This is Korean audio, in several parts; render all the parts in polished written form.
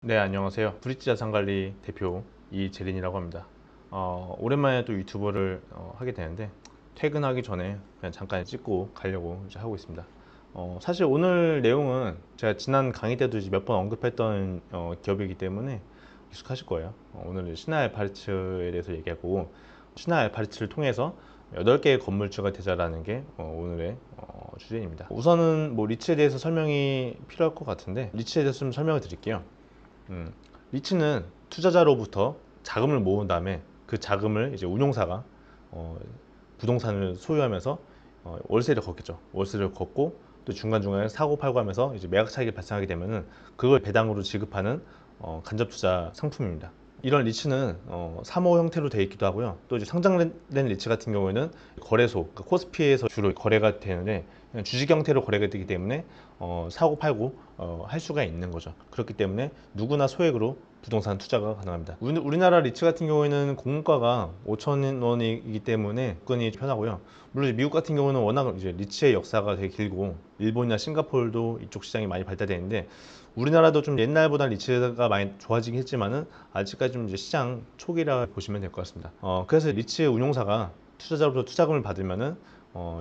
네, 안녕하세요. 브릿지 자산관리 대표 이재린이라고 합니다. 오랜만에 또 유튜버를 하게 되는데 퇴근하기 전에 그냥 잠깐 찍고 가려고 이제 하고 있습니다. 사실 오늘 내용은 제가 지난 강의 때도 이제 몇 번 언급했던 기업이기 때문에 익숙하실 거예요. 오늘 신한 알파리츠에 대해서 얘기하고 신한 알파리츠를 통해서 8개의 건물주가 되자라는 게 오늘의 주제입니다. 우선은 뭐 리츠에 대해서 설명이 필요할 것 같은데 리츠에 대해서 좀 설명을 드릴게요. 리츠는 투자자로부터 자금을 모은 다음에 그 자금을 이제 운용사가 부동산을 소유하면서 월세를 걷겠죠. 월세를 걷고 또 중간중간에 사고 팔고 하면서 이제 매각 차익이 발생하게 되면은 그걸 배당으로 지급하는 간접 투자 상품입니다. 이런 리츠는 3호 형태로 되어 있기도 하고요. 또 이제 상장된 리츠 같은 경우에는 거래소, 그러니까 코스피에서 주로 거래가 되는데 그냥 주식 형태로 거래가 되기 때문에 사고 팔고 할 수가 있는 거죠. 그렇기 때문에 누구나 소액으로 부동산 투자가 가능합니다. 우리나라 리츠 같은 경우에는 공모가가 5천 원이기 때문에 접근이 편하고요. 물론 미국 같은 경우는 워낙 이제 리츠의 역사가 되게 길고 일본이나 싱가포르도 이쪽 시장이 많이 발달되어 있는데 우리나라도 좀 옛날보다 리츠가 많이 좋아지긴 했지만은 아직까지 좀 이제 시장 초기라 보시면 될 것 같습니다. 그래서 리츠 운용사가 투자자로부터 투자금을 받으면은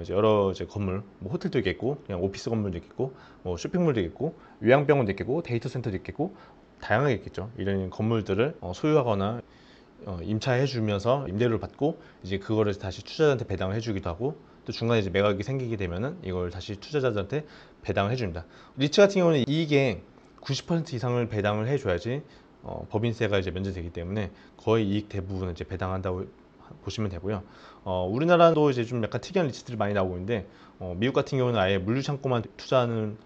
이제 여러 이제 건물, 뭐 호텔도 있겠고, 그냥 오피스 건물도 있겠고, 뭐 쇼핑몰도 있겠고, 요양병원도 있겠고, 데이터 센터도 있겠고, 다양하게 있겠죠. 이런 건물들을 소유하거나 임차해 주면서 임대료를 받고 이제 그거를 다시 투자자한테 배당을 해주기도 하고 또 중간에 이제 매각이 생기게 되면은 이걸 다시 투자자들한테 배당을 해줍니다. 리츠 같은 경우는 이익의 90% 이상을 배당을 해줘야지 법인세가 이제 면제되기 때문에 거의 이익 대부분을 이제 배당한다고 보시면 되고요. 우리나라도 이제 좀 약간 특이한 리츠들이 많이 나오고 있는데 미국 같은 경우는 아예 물류창고만 투자하는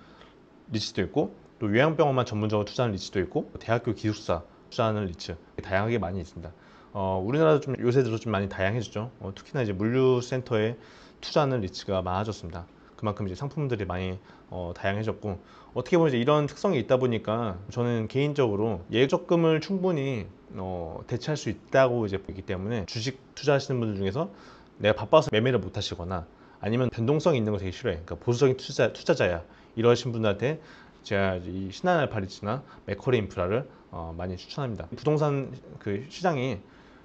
리츠도 있고 또 요양병원만 전문적으로 투자하는 리츠도 있고 대학교 기숙사 투자하는 리츠 다양하게 많이 있습니다. 우리나라도 좀 요새 들어 좀 많이 다양해졌죠. 특히나 이제 물류센터에 투자하는 리츠가 많아졌습니다. 그만큼 이제 상품들이 많이 다양해졌고 어떻게 보면 이제 이런 특성이 있다 보니까 저는 개인적으로 예적금을 충분히 대체할 수 있다고 이제 보기 때문에 주식 투자하시는 분들 중에서 내가 바빠서 매매를 못 하시거나 아니면 변동성 있는 거 되게 싫어해. 그러니까 보수적인 투자자야. 이러신 분들한테 제가 이 신한알파리츠나 맥쿼리 인프라를 많이 추천합니다. 부동산 그 시장이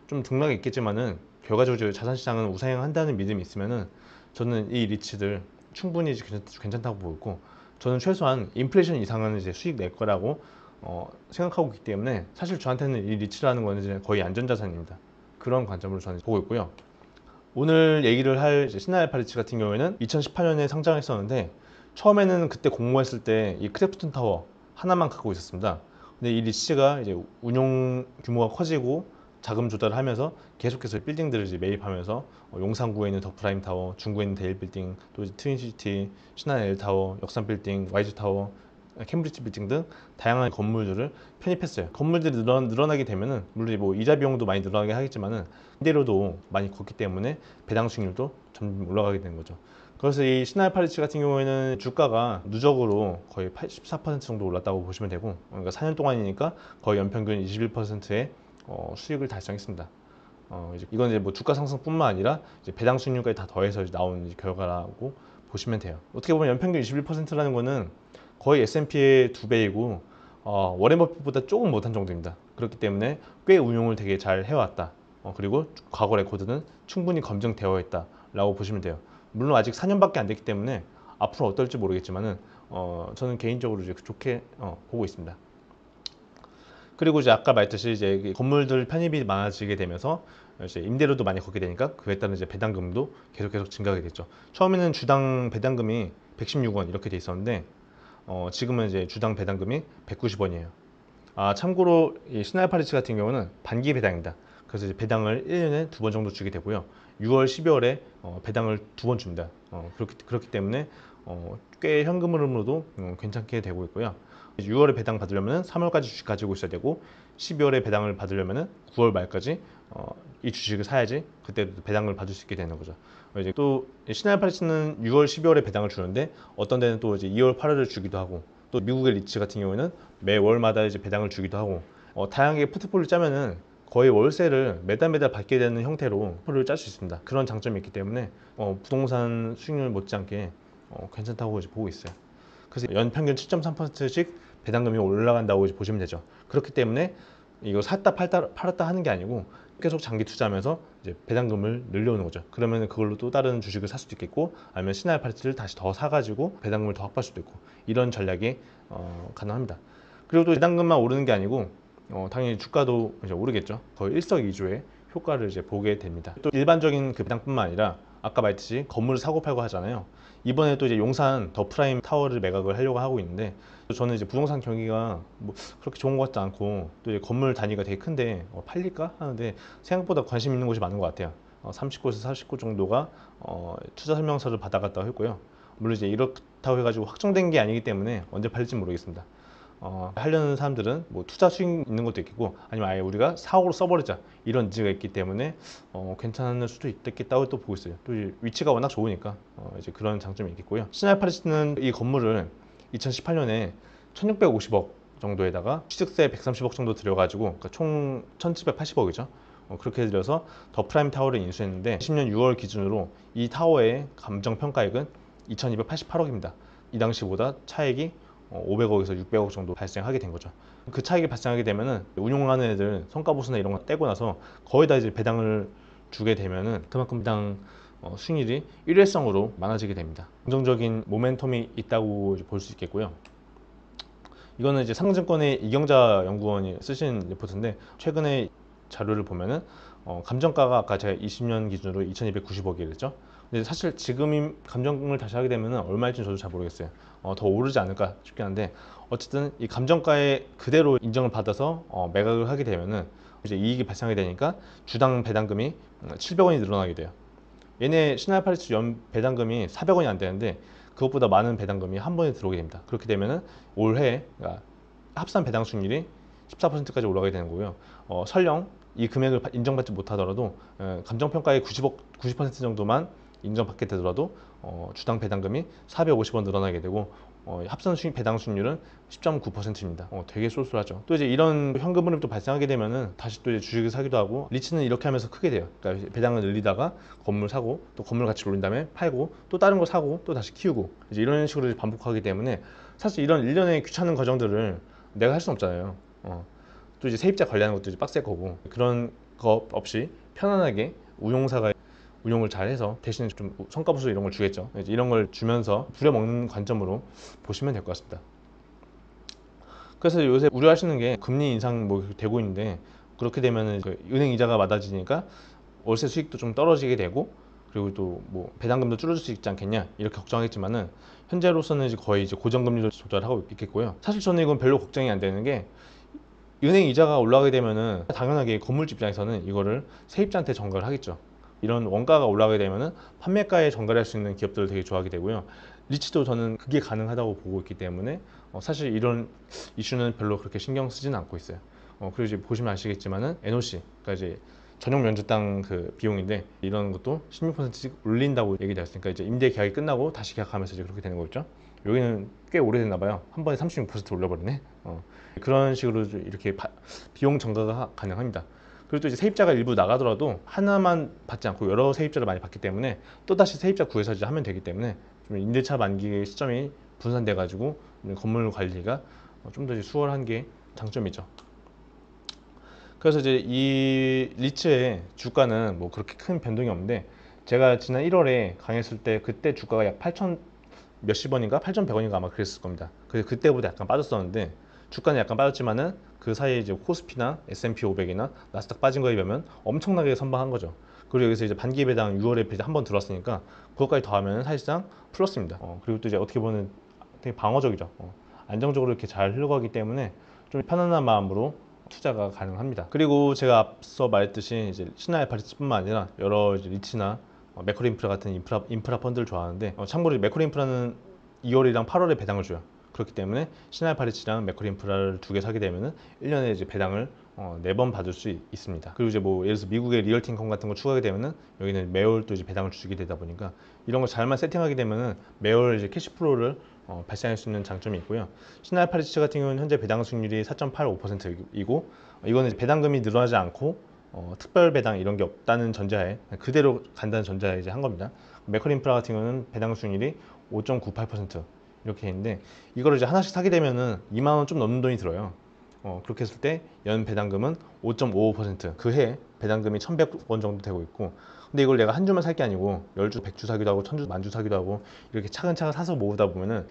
좀 등락이 있겠지만은 결과적으로 자산 시장은 우상향한다는 믿음이 있으면은 저는 이 리츠들 충분히 괜찮다고 보고 저는 최소한 인플레이션 이상은 이제 수익 낼 거라고 생각하고 있기 때문에 사실 저한테는 이 리츠라는 거는 이제 거의 안전자산입니다. 그런 관점으로 저는 보고 있고요. 오늘 얘기를 할 신한알파리츠 같은 경우에는 2018년에 상장했었는데 처음에는 그때 공모했을 때 이 크래프톤 타워 하나만 갖고 있었습니다. 근데 이 리츠가 이제 운용 규모가 커지고 자금 조달을 하면서 계속해서 빌딩들을 이제 매입하면서 용산구에 있는 더 프라임 타워, 중구에 있는 데일 빌딩, 또 트윈시티, 신한 L 타워, 역삼 빌딩, YG 타워, 캠브리지 빌딩 등 다양한 건물들을 편입했어요. 건물들이 늘어나게 되면은 물론 뭐 이자 비용도 많이 늘어나게 하겠지만은 임대료도 많이 걷기 때문에 배당 수익률도 점점 올라가게 되는 거죠. 그래서 이 신한알파리츠 같은 경우에는 주가가 누적으로 거의 84% 정도 올랐다고 보시면 되고 그러니까 4년 동안이니까 거의 연평균 21%의 수익을 달성했습니다. 이건 이제 뭐 주가 상승뿐만 아니라 이제 배당 수익률까지 다 더해서 이제 나온 결과라고 보시면 돼요. 어떻게 보면 연평균 21%라는 거는 거의 S&P의 2배이고 워렌 버핏보다 조금 못한 정도입니다. 그렇기 때문에 꽤 운용을 되게 잘 해왔다. 그리고 과거 레코드는 충분히 검증되어 있다라고 보시면 돼요. 물론 아직 4년밖에 안 됐기 때문에 앞으로 어떨지 모르겠지만은 저는 개인적으로 이제 좋게 보고 있습니다. 그리고 이제 아까 말했듯이 이제 건물들 편입이 많아지게 되면서 이제 임대료도 많이 걷게 되니까 그에 따른 이제 배당금도 계속 증가하게 됐죠. 처음에는 주당 배당금이 116원 이렇게 돼 있었는데 지금은 이제 주당 배당금이 190원이에요. 참고로 이 신한알파리츠 같은 경우는 반기 배당입니다. 그래서 이제 배당을 1년에 2번 정도 주게 되고요. 6월, 12월에 배당을 2번 줍니다. 그렇기 때문에 꽤 현금 흐름으로도 괜찮게 되고 있고요. 6월에 배당 받으려면 3월까지 주식 가지고 있어야 되고 12월에 배당을 받으려면 9월 말까지 이 주식을 사야지 그때 배당을 받을 수 있게 되는 거죠. 이제 또 신한알파리츠는 6월, 12월에 배당을 주는데 어떤 데는 또 이제 2월, 8월을 주기도 하고 또 미국의 리츠 같은 경우에는 매월마다 이제 배당을 주기도 하고 다양하게 포트폴리오 짜면은 거의 월세를 매달 받게 되는 형태로 포트폴리오를 짤 수 있습니다. 그런 장점이 있기 때문에 부동산 수익률 못지않게 괜찮다고 이제 보고 있어요. 그래서 연평균 7.3%씩 배당금이 올라간다고 이제 보시면 되죠. 그렇기 때문에 이거 샀다 팔았다 하는 게 아니고 계속 장기 투자하면서 이제 배당금을 늘려오는 거죠. 그러면 그걸로 또 다른 주식을 살 수도 있겠고, 아니면 신할 파리츠를 다시 더 사가지고 배당금을 더 확보할 수도 있고, 이런 전략이 가능합니다. 그리고 또 배당금만 오르는 게 아니고 당연히 주가도 이제 오르겠죠. 거의 일석이조의 효과를 이제 보게 됩니다. 또 일반적인 그 배당뿐만 아니라 아까 말했듯이 건물을 사고 팔고 하잖아요. 이번에 또 이제 용산 더 프라임 타워를 매각을 하려고 하고 있는데, 저는 이제 부동산 경기가 뭐 그렇게 좋은 것 같지 않고, 또 이제 건물 단위가 되게 큰데 팔릴까 하는데 생각보다 관심 있는 곳이 많은 것 같아요. 30곳에서 40곳 정도가 투자 설명서를 받아갔다고 했고요. 물론 이제 이렇다고 해가지고 확정된 게 아니기 때문에 언제 팔릴지 모르겠습니다. 하려는 사람들은 뭐 투자 수익 있는 것도 있겠고, 아니면 아예 우리가 사업으로 써버리자 이런 의지가 있기 때문에 괜찮을 수도 있겠다고 또 보고 있어요. 또 위치가 워낙 좋으니까 이제 그런 장점이 있겠고요. 신할 파리스는 이 건물을 2018년에 1650억 정도에다가 취득세 130억 정도 들여가지고, 그러니까 총 1780억이죠. 그렇게 들여서 더 프라임 타워를 인수했는데, 10년 6월 기준으로 이 타워의 감정평가액은 2288억입니다. 이 당시보다 차액이 500억에서 600억 정도 발생하게 된 거죠. 그 차익이 발생하게 되면은 운용하는 애들 성과보수나 이런 거 떼고 나서 거의 다 이제 배당을 주게 되면은 그만큼 배당 수익률이 일회성으로 많아지게 됩니다. 긍정적인 모멘텀이 있다고 볼 수 있겠고요. 이거는 이제 상증권의 이경자 연구원이 쓰신 리포트인데, 최근에 자료를 보면은 감정가가 아까 제가 20년 기준으로 2290억이랬죠. 근데 사실 지금 감정을 다시 하게 되면 얼마일지 저도 잘 모르겠어요. 더 오르지 않을까 싶긴 한데, 어쨌든 이 감정가에 그대로 인정을 받아서 매각을 하게 되면은 이제 이익이 발생하게 되니까 주당 배당금이 700원이 늘어나게 돼요. 얘네 신할 파리스 연 배당금이 400원이 안 되는데, 그것보다 많은 배당금이 한 번에 들어오게 됩니다. 그렇게 되면은 올해 그러니까 합산 배당 수익률이 14%까지 올라가게 되는 거고요. 설령 이 금액을 인정받지 못하더라도 감정평가의 90% 정도만 인정받게 되더라도 주당 배당금이 450원 늘어나게 되고, 합산 수익 배당 수익률은 10.9%입니다. 되게 쏠쏠하죠. 또 이제 이런 현금 흐름이 또 발생하게 되면은 다시 또 이제 주식을 사기도 하고, 리츠는 이렇게 하면서 크게 돼요. 그러니까 배당을 늘리다가 건물 사고, 또 건물 가치를 올린 다음에 팔고, 또 다른 거 사고, 또 다시 키우고, 이제 이런 식으로 이제 반복하기 때문에 사실 이런 일련의 귀찮은 과정들을 내가 할 수는 없잖아요. 또 이제 세입자 관리하는 것도 이제 빡셀 거고, 그런 거 없이 편안하게 운용사가 운용을 잘해서 대신 좀 성과보수 이런 걸 주겠죠. 이런 걸 주면서 부려먹는 관점으로 보시면 될 것 같습니다. 그래서 요새 우려하시는 게 금리 인상 뭐 되고 있는데, 그렇게 되면은 그 은행 이자가 많아지니까 월세 수익도 좀 떨어지게 되고, 그리고 또 뭐 배당금도 줄어들 수 있지 않겠냐 이렇게 걱정하겠지만은, 현재로서는 이제 거의 이제 고정금리로 조달하고 있겠고요. 사실 저는 이건 별로 걱정이 안 되는 게, 은행 이자가 올라가게 되면은 당연하게 건물주 입장에서는 이거를 세입자한테 전가를 하겠죠. 이런 원가가 올라가게 되면은 판매가에 전가를 할 수 있는 기업들을 되게 좋아하게 되고요. 리츠도 저는 그게 가능하다고 보고 있기 때문에 사실 이런 이슈는 별로 그렇게 신경 쓰지는 않고 있어요. 그리고 이제 보시면 아시겠지만은 NOC, 그러니까 이제 전용 면적당 그 비용인데, 이런 것도 16%씩 올린다고 얘기되었으니까 이제 임대 계약이 끝나고 다시 계약하면서 이제 그렇게 되는 거죠. 여기는 꽤 오래됐나 봐요. 한 번에 36% 올려버리네. 그런 식으로 이렇게 비용 전가가 가능합니다. 그리고 또 이제 세입자가 일부 나가더라도 하나만 받지 않고 여러 세입자를 많이 받기 때문에 또 다시 세입자 구해서 이제 하면 되기 때문에, 좀 임대차 만기 시점이 분산돼 가지고 건물 관리가 좀 더 수월한 게 장점이죠. 그래서 이제 이 리츠의 주가는 뭐 그렇게 큰 변동이 없는데, 제가 지난 1월에 강의했을 때 그때 주가가 약 8천 몇십 원인가 8,100원인가 아마 그랬을 겁니다. 그래서 그때보다 약간 빠졌었는데, 주가는 약간 빠졌지만은 그 사이에 이제 코스피나 S&P 500이나 나스닥 빠진 거에 비하면 엄청나게 선방한 거죠. 그리고 여기서 이제 반기 배당 6월에 배당 한번 들어왔으니까 그것까지 더하면 사실상 플러스입니다. 그리고 또 이제 어떻게 보면 되게 방어적이죠. 안정적으로 이렇게 잘 흘러가기 때문에 좀 편안한 마음으로 투자가 가능합니다. 그리고 제가 앞서 말했듯이 이제 신할 파리스뿐만 아니라 여러 이제 리츠나 매크로 인프라 같은 인프라 펀드를 좋아하는데, 참고로 매크로 인프라는 2월이랑 8월에 배당을 줘요. 그렇기 때문에 신할 파리츠랑 매크로 인프라를 두 개 사게 되면은 1년에 이제 배당을 4번 받을 수 있습니다. 그리고 이제 뭐 예를 들어서 미국의 리얼티인컴 같은 거 추가하게 되면은 여기는 매월 또 이제 배당을 주게 되다 보니까, 이런 거 잘만 세팅하게 되면은 매월 이제 캐시플로우를 발생할 수 있는 장점이 있고요. 신할 파리츠 같은 경우는 현재 배당 수익률이 4.85%이고, 이거는 이제 배당금이 늘어나지 않고 특별 배당 이런 게 없다는 전제하에 그대로 간다는 전제하에 이제 한 겁니다. 매크로 인프라 같은 경우는 배당 수익률이 5.98%, 이렇게 있는데 이거를 이제 하나씩 사게 되면은 2만 원 좀 넘는 돈이 들어요. 그렇게 했을 때 연 배당금은 5.55%, 그 해 배당금이 1,100원 정도 되고 있고, 근데 이걸 내가 한 주만 살 게 아니고 10주, 100주 사기도 하고 1000주, 만주 사기도 하고 이렇게 차근차근 사서 모으다 보면은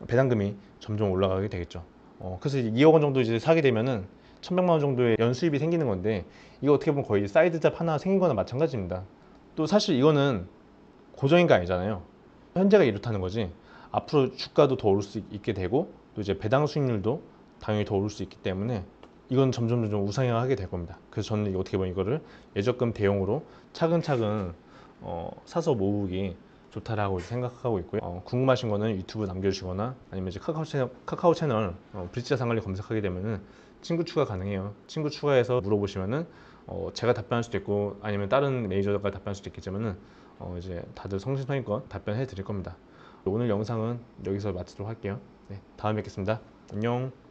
배당금이 점점 올라가게 되겠죠. 그래서 2억 원 정도 이제 사게 되면은 1,100만 원 정도의 연 수입이 생기는 건데, 이거 어떻게 보면 거의 사이드 잡 하나 생긴 거나 마찬가지입니다. 또 사실 이거는 고정인 거 아니잖아요. 현재가 이렇다는 거지 앞으로 주가도 더 오를 수 있게 되고, 또 이제 배당 수익률도 당연히 더 오를 수 있기 때문에 이건 점점 우상향하게 될 겁니다. 그래서 저는 어떻게 보면 이거를 예적금 대용으로 차근차근 사서 모으기 좋다라고 생각하고 있고요. 궁금하신 거는 유튜브 남겨주시거나 아니면 이제 카카오 채널 브릿지자 상관리 검색하게 되면은 친구 추가 가능해요. 친구 추가해서 물어보시면은 제가 답변할 수도 있고 아니면 다른 매니저가 답변할 수도 있겠지만은 이제 다들 성심성의껏 답변해 드릴 겁니다. 오늘 영상은 여기서 마치도록 할게요. 네, 다음에 뵙겠습니다. 안녕.